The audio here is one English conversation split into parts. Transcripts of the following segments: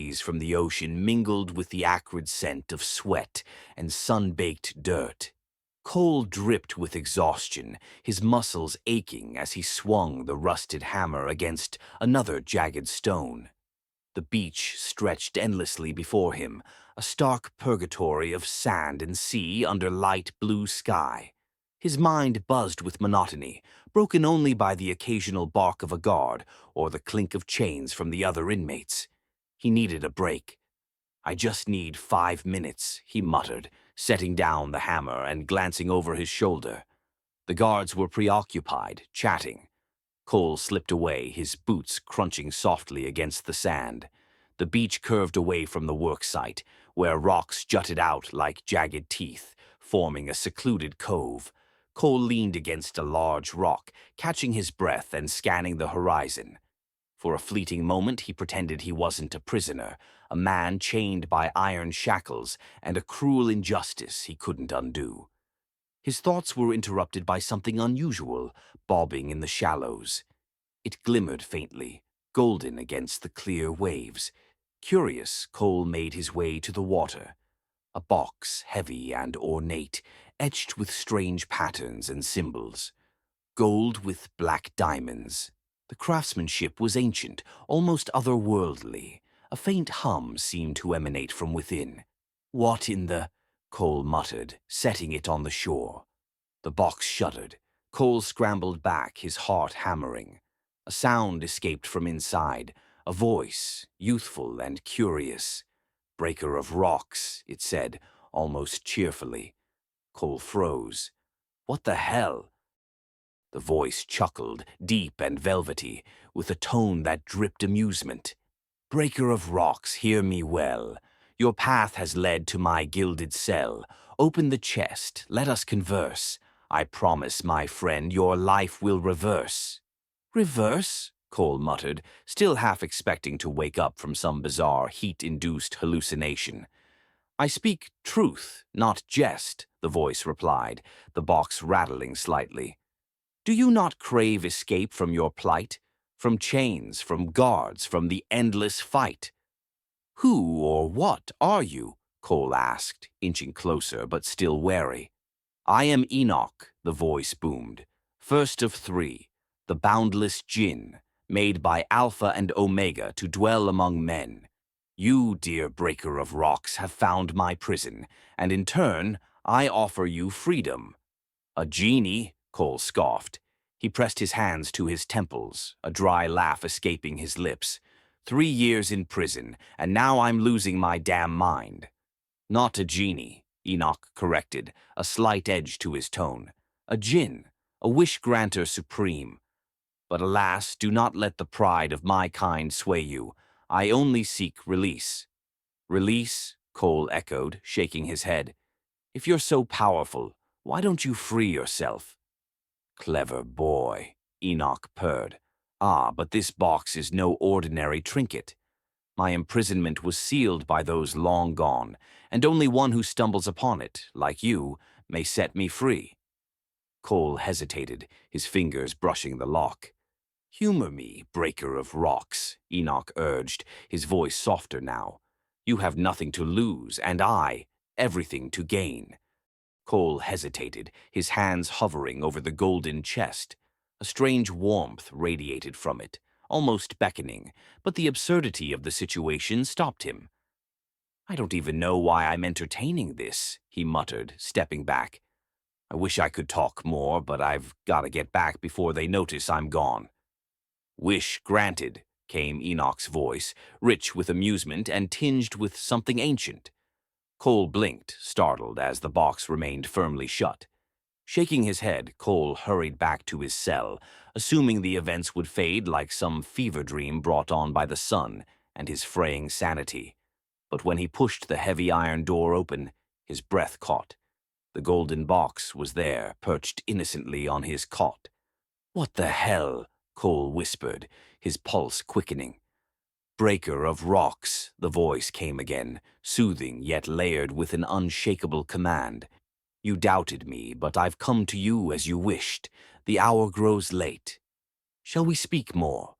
breeze from the ocean mingled with the acrid scent of sweat and sun-baked dirt. Cole dripped with exhaustion, his muscles aching as he swung the rusted hammer against another jagged stone. The beach stretched endlessly before him, a stark purgatory of sand and sea under light blue sky. His mind buzzed with monotony, broken only by the occasional bark of a guard or the clink of chains from the other inmates. He needed a break. "I just need 5 minutes," he muttered, setting down the hammer and glancing over his shoulder. The guards were preoccupied, chatting. Cole slipped away, his boots crunching softly against the sand. The beach curved away from the work site, where rocks jutted out like jagged teeth, forming a secluded cove. Cole leaned against a large rock, catching his breath and scanning the horizon. For a fleeting moment he pretended he wasn't a prisoner, a man chained by iron shackles and a cruel injustice he couldn't undo. His thoughts were interrupted by something unusual, bobbing in the shallows. It glimmered faintly, golden against the clear waves. Curious, Cole made his way to the water. A box, heavy and ornate, etched with strange patterns and symbols. Gold with black diamonds. The craftsmanship was ancient, almost otherworldly. A faint hum seemed to emanate from within. "What in the—" Cole muttered, setting it on the shore. The box shuddered. Cole scrambled back, his heart hammering. A sound escaped from inside, a voice, youthful and curious. "Breaker of rocks," it said, almost cheerfully. Cole froze. "What the hell?" The voice chuckled, deep and velvety, with a tone that dripped amusement. "Breaker of rocks, hear me well. Your path has led to my gilded cell. Open the chest, let us converse. I promise, my friend, your life will reverse." "Reverse?" Cole muttered, still half expecting to wake up from some bizarre heat-induced hallucination. "I speak truth, not jest," the voice replied, the box rattling slightly. "Do you not crave escape from your plight? From chains, from guards, from the endless fight?" "Who or what are you?" Cole asked, inching closer but still wary. "I am Enoch," the voice boomed. "First of three, the boundless Djinn, made by Alpha and Omega to dwell among men. You, dear breaker of rocks, have found my prison, and in turn, I offer you freedom." "A genie?" Cole scoffed. He pressed his hands to his temples, a dry laugh escaping his lips. 3 years in prison, and now I'm losing my damn mind." "Not a genie," Enoch corrected, a slight edge to his tone. "A Djinn, a wish-granter supreme. But alas, do not let the pride of my kind sway you. I only seek release." "Release?" Cole echoed, shaking his head. "If you're so powerful, why don't you free yourself?" "Clever boy," Enoch purred. "Ah, but this box is no ordinary trinket. My imprisonment was sealed by those long gone, and only one who stumbles upon it, like you, may set me free." Cole hesitated, his fingers brushing the lock. "Humor me, breaker of rocks," Enoch urged, his voice softer now. "You have nothing to lose, and I, everything to gain." Cole hesitated, his hands hovering over the golden chest. A strange warmth radiated from it, almost beckoning, but the absurdity of the situation stopped him. "I don't even know why I'm entertaining this," he muttered, stepping back. "I wish I could talk more, but I've got to get back before they notice I'm gone." "Wish granted," came Enoch's voice, rich with amusement and tinged with something ancient. Cole blinked, startled, as the box remained firmly shut. Shaking his head, Cole hurried back to his cell, assuming the events would fade like some fever dream brought on by the sun and his fraying sanity. But when he pushed the heavy iron door open, his breath caught. The golden box was there, perched innocently on his cot. "What the hell?" Cole whispered, his pulse quickening. "Breaker of rocks," the voice came again, soothing yet layered with an unshakable command. "You doubted me, but I've come to you as you wished. The hour grows late. Shall we speak more?"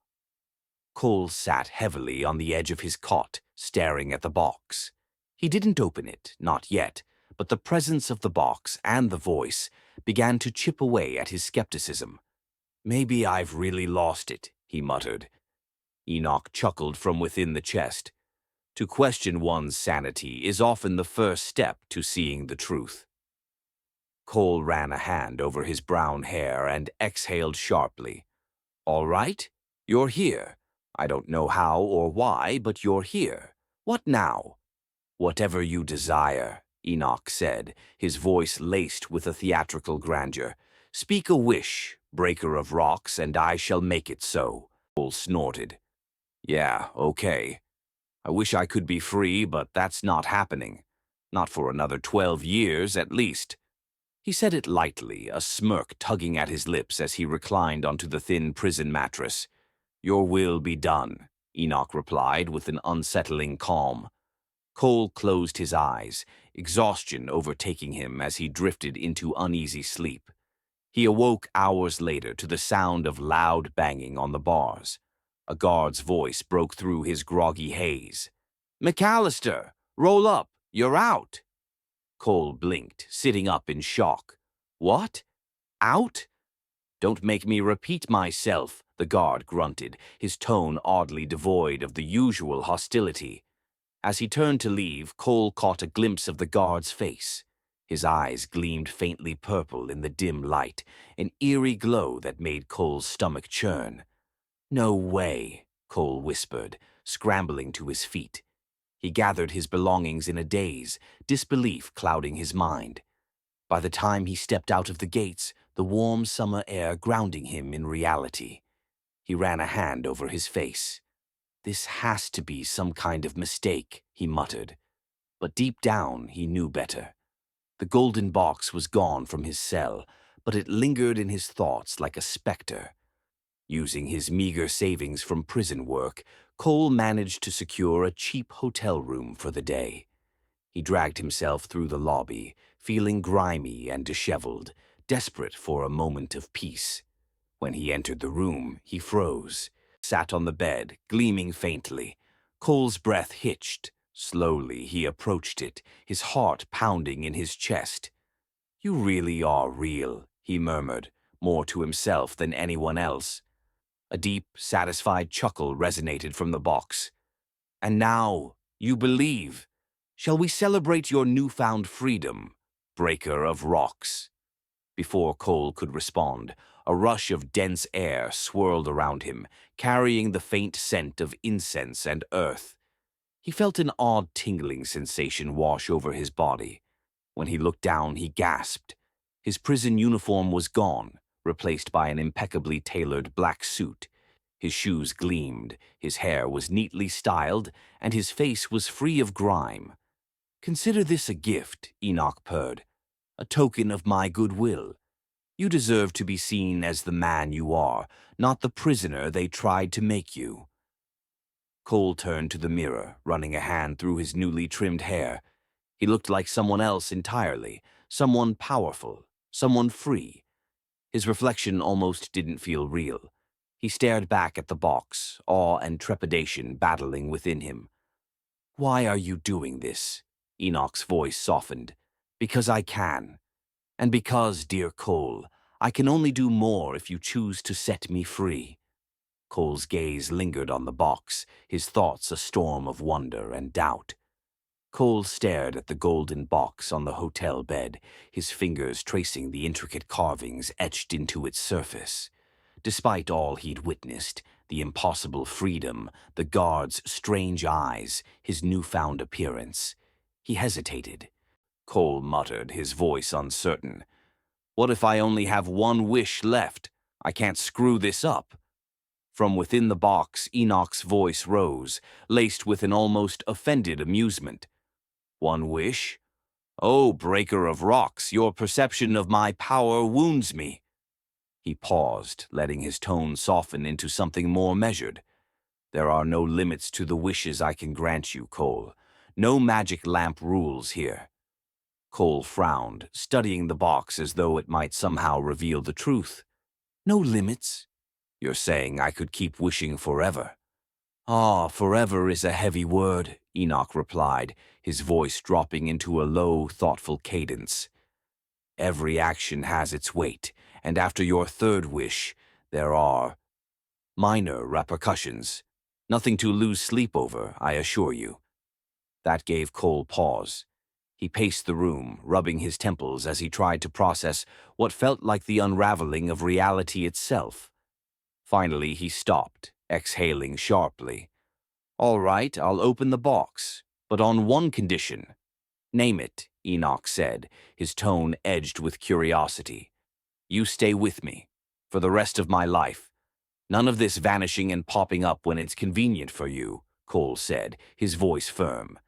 Cole sat heavily on the edge of his cot, staring at the box. He didn't open it, not yet, but the presence of the box and the voice began to chip away at his skepticism. "Maybe I've really lost it," he muttered. Enoch chuckled from within the chest. To question one's sanity is often the first step to seeing the truth. Cole ran a hand over his brown hair and exhaled sharply. "All right, you're here. I don't know how or why, but you're here. What now?" "Whatever you desire," Enoch said, his voice laced with a theatrical grandeur. "Speak a wish, breaker of rocks, and I shall make it so." Cole snorted. "Yeah, okay. I wish I could be free, but that's not happening. Not for another 12 years, at least." He said it lightly, a smirk tugging at his lips as he reclined onto the thin prison mattress. "Your will be done," Enoch replied with an unsettling calm. Cole closed his eyes, exhaustion overtaking him as he drifted into uneasy sleep. He awoke hours later to the sound of loud banging on the bars. A guard's voice broke through his groggy haze. "McAllister, roll up, you're out." Cole blinked, sitting up in shock. "What? Out?" "Don't make me repeat myself," the guard grunted, his tone oddly devoid of the usual hostility. As he turned to leave, Cole caught a glimpse of the guard's face. His eyes gleamed faintly purple in the dim light, an eerie glow that made Cole's stomach churn. "No way," Cole whispered, scrambling to his feet. He gathered his belongings in a daze, disbelief clouding his mind. By the time he stepped out of the gates, the warm summer air grounding him in reality. He ran a hand over his face. "This has to be some kind of mistake," he muttered. But deep down, he knew better. The golden box was gone from his cell, but it lingered in his thoughts like a specter. Using his meager savings from prison work, Cole managed to secure a cheap hotel room for the day. He dragged himself through the lobby, feeling grimy and disheveled, desperate for a moment of peace. When he entered the room, he froze, sat on the bed, gleaming faintly. Cole's breath hitched. Slowly he approached it, his heart pounding in his chest. "You really are real," he murmured, more to himself than anyone else. A deep, satisfied chuckle resonated from the box. "And now, you believe. Shall we celebrate your newfound freedom, breaker of rocks?" Before Cole could respond, a rush of dense air swirled around him, carrying the faint scent of incense and earth. He felt an odd tingling sensation wash over his body. When he looked down, he gasped. His prison uniform was gone, replaced by an impeccably tailored black suit. His shoes gleamed, his hair was neatly styled, and his face was free of grime. "Consider this a gift," Enoch purred, "a token of my goodwill. You deserve to be seen as the man you are, not the prisoner they tried to make you." Cole turned to the mirror, running a hand through his newly trimmed hair. He looked like someone else entirely, someone powerful, someone free. His reflection almost didn't feel real. He stared back at the box, awe and trepidation battling within him. "Why are you doing this?" Enoch's voice softened. "Because I can. And because, dear Cole, I can only do more if you choose to set me free." Cole's gaze lingered on the box, his thoughts a storm of wonder and doubt. Cole stared at the golden box on the hotel bed, his fingers tracing the intricate carvings etched into its surface. Despite all he'd witnessed, the impossible freedom, the guard's strange eyes, his newfound appearance, he hesitated. Cole muttered, his voice uncertain. "What if I only have one wish left? I can't screw this up." From within the box, Enoch's voice rose, laced with an almost offended amusement. "One wish? Oh, breaker of rocks, your perception of my power wounds me." He paused, letting his tone soften into something more measured. "There are no limits to the wishes I can grant you, Cole. No magic lamp rules here." Cole frowned, studying the box as though it might somehow reveal the truth. "No limits? You're saying I could keep wishing forever?" Ah, forever is a heavy word, Enoch replied, his voice dropping into a low, thoughtful cadence. Every action has its weight, and after your third wish, there are minor repercussions. Nothing to lose sleep over, I assure you. That gave Cole pause. He paced the room, rubbing his temples as he tried to process what felt like the unraveling of reality itself. Finally, he stopped, exhaling sharply. All right, I'll open the box, but on one condition. Name it, Enoch said, his tone edged with curiosity. You stay with me, for the rest of my life. None of this vanishing and popping up when it's convenient for you, Cole said, his voice firm.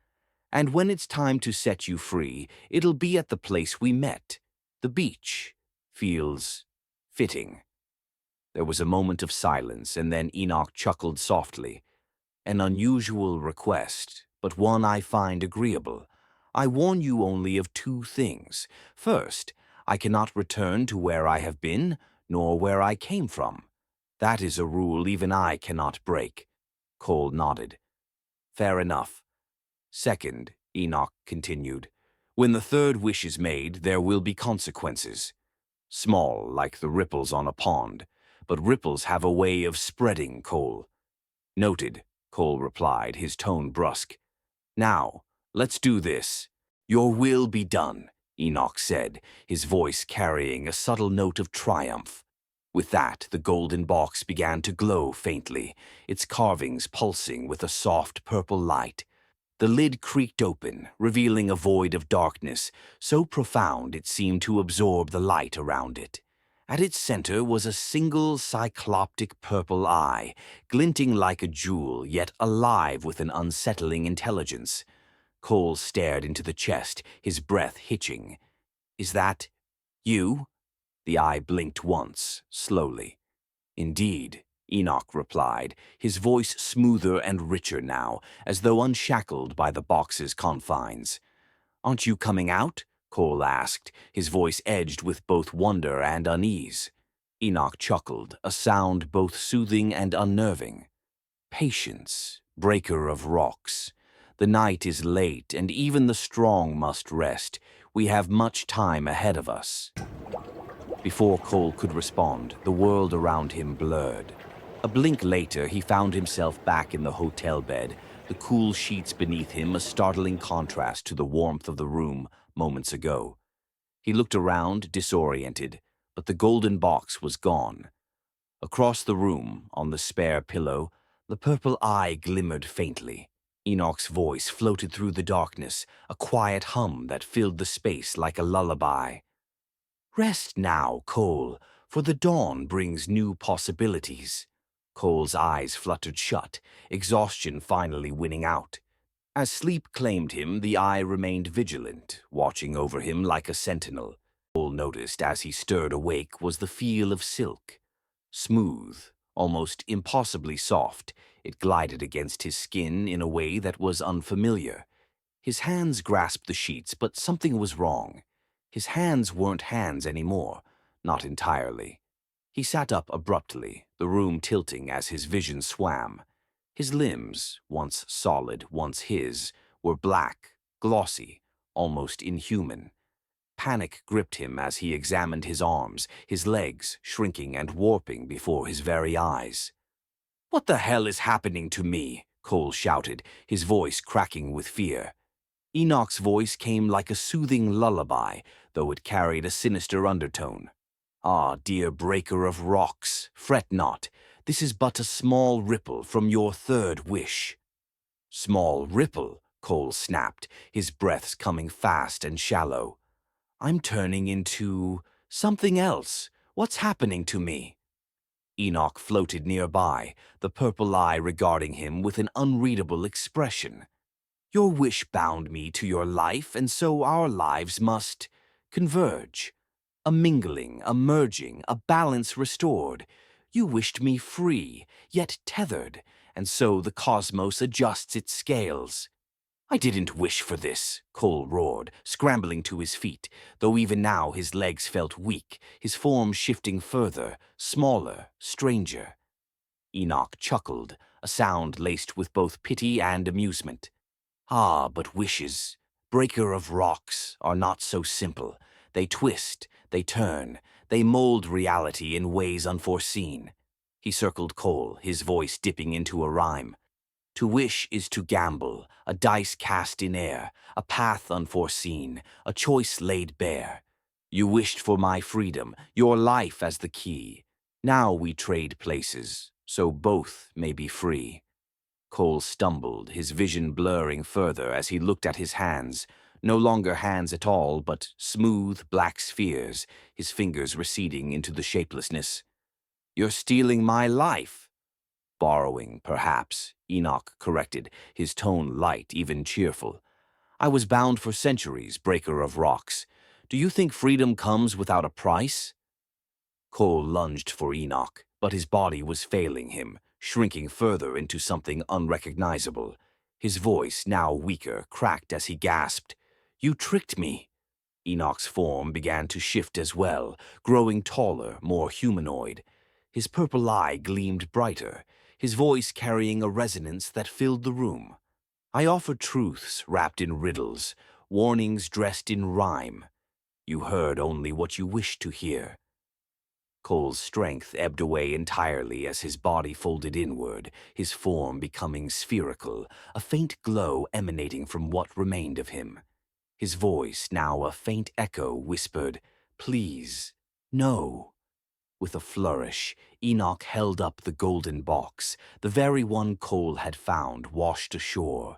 And when it's time to set you free, it'll be at the place we met. The beach. Feels fitting. There was a moment of silence, and then Enoch chuckled softly. An unusual request, but one I find agreeable. I warn you only of two things. First, I cannot return to where I have been, nor where I came from. That is a rule even I cannot break. Cole nodded. Fair enough. Second, Enoch continued, when the third wish is made, there will be consequences. Small, like the ripples on a pond, but ripples have a way of spreading, Cole. Noted, Cole replied, his tone brusque. Now, let's do this. Your will be done, Enoch said, his voice carrying a subtle note of triumph. With that, the golden box began to glow faintly, its carvings pulsing with a soft purple light. The lid creaked open, revealing a void of darkness, so profound it seemed to absorb the light around it. At its center was a single cycloptic purple eye, glinting like a jewel, yet alive with an unsettling intelligence. Cole stared into the chest, his breath hitching. Is that you? The eye blinked once, slowly. Indeed, Enoch replied, his voice smoother and richer now, as though unshackled by the box's confines. Aren't you coming out? Cole asked, his voice edged with both wonder and unease. Enoch chuckled, a sound both soothing and unnerving. Patience, breaker of rocks. The night is late, and even the strong must rest. We have much time ahead of us. Before Cole could respond, the world around him blurred. A blink later, he found himself back in the hotel bed, the cool sheets beneath him a startling contrast to the warmth of the room moments ago. He looked around, disoriented, but the golden box was gone. Across the room, on the spare pillow, the purple eye glimmered faintly. Enoch's voice floated through the darkness, a quiet hum that filled the space like a lullaby. Rest now, Cole, for the dawn brings new possibilities. Cole's eyes fluttered shut, exhaustion finally winning out. As sleep claimed him, the eye remained vigilant, watching over him like a sentinel. Cole noticed as he stirred awake was the feel of silk. Smooth, almost impossibly soft, it glided against his skin in a way that was unfamiliar. His hands grasped the sheets, but something was wrong. His hands weren't hands anymore, not entirely. He sat up abruptly, the room tilting as his vision swam. His limbs, once solid, once his, were black, glossy, almost inhuman. Panic gripped him as he examined his arms, his legs shrinking and warping before his very eyes. "What the hell is happening to me?" Cole shouted, his voice cracking with fear. Enoch's voice came like a soothing lullaby, though it carried a sinister undertone. Ah, dear breaker of rocks, fret not. This is but a small ripple from your third wish. Small ripple, Cole snapped, his breaths coming fast and shallow. I'm turning into something else. What's happening to me? Enoch floated nearby, the purple eye regarding him with an unreadable expression. Your wish bound me to your life, and so our lives must converge. A mingling, a merging, a balance restored. You wished me free, yet tethered, and so the cosmos adjusts its scales. I didn't wish for this, Cole roared, scrambling to his feet, though even now his legs felt weak, his form shifting further, smaller, stranger. Enoch chuckled, a sound laced with both pity and amusement. Ah, but wishes, breaker of rocks, are not so simple. They twist, they turn, they mold reality in ways unforeseen. He circled Cole, his voice dipping into a rhyme. To wish is to gamble, a dice cast in air, a path unforeseen, a choice laid bare. You wished for my freedom, your life as the key. Now we trade places, so both may be free. Cole stumbled, his vision blurring further as he looked at his hands. No longer hands at all, but smooth black spheres, his fingers receding into the shapelessness. You're stealing my life. Borrowing, perhaps, Enoch corrected, his tone light, even cheerful. I was bound for centuries, breaker of rocks. Do you think freedom comes without a price? Cole lunged for Enoch, but his body was failing him, shrinking further into something unrecognizable. His voice, now weaker, cracked as he gasped, You tricked me. Enoch's form began to shift as well, growing taller, more humanoid. His purple eye gleamed brighter, his voice carrying a resonance that filled the room. I offered truths wrapped in riddles, warnings dressed in rhyme. You heard only what you wished to hear. Cole's strength ebbed away entirely as his body folded inward, his form becoming spherical, a faint glow emanating from what remained of him. His voice, now a faint echo, whispered, Please, no. With a flourish, Enoch held up the golden box, the very one Cole had found washed ashore.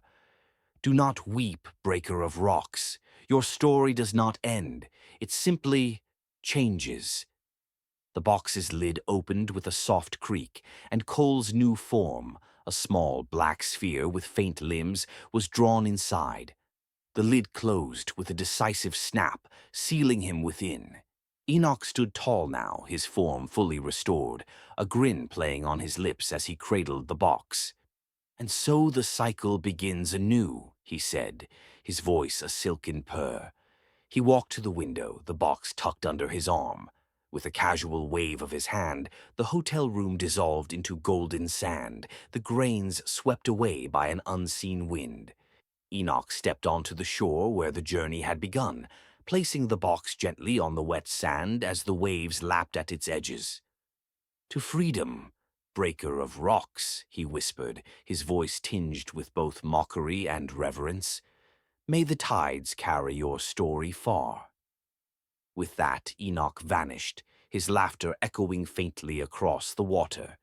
Do not weep, breaker of rocks. Your story does not end. It simply changes. The box's lid opened with a soft creak, and Cole's new form, a small black sphere with faint limbs, was drawn inside. The lid closed with a decisive snap, sealing him within. Enoch stood tall now, his form fully restored, a grin playing on his lips as he cradled the box. And so the cycle begins anew, he said, his voice a silken purr. He walked to the window, the box tucked under his arm. With a casual wave of his hand, the hotel room dissolved into golden sand, the grains swept away by an unseen wind. Enoch stepped onto the shore where the journey had begun, placing the box gently on the wet sand as the waves lapped at its edges. To freedom, breaker of rocks, he whispered, his voice tinged with both mockery and reverence. May the tides carry your story far. With that, Enoch vanished, his laughter echoing faintly across the water.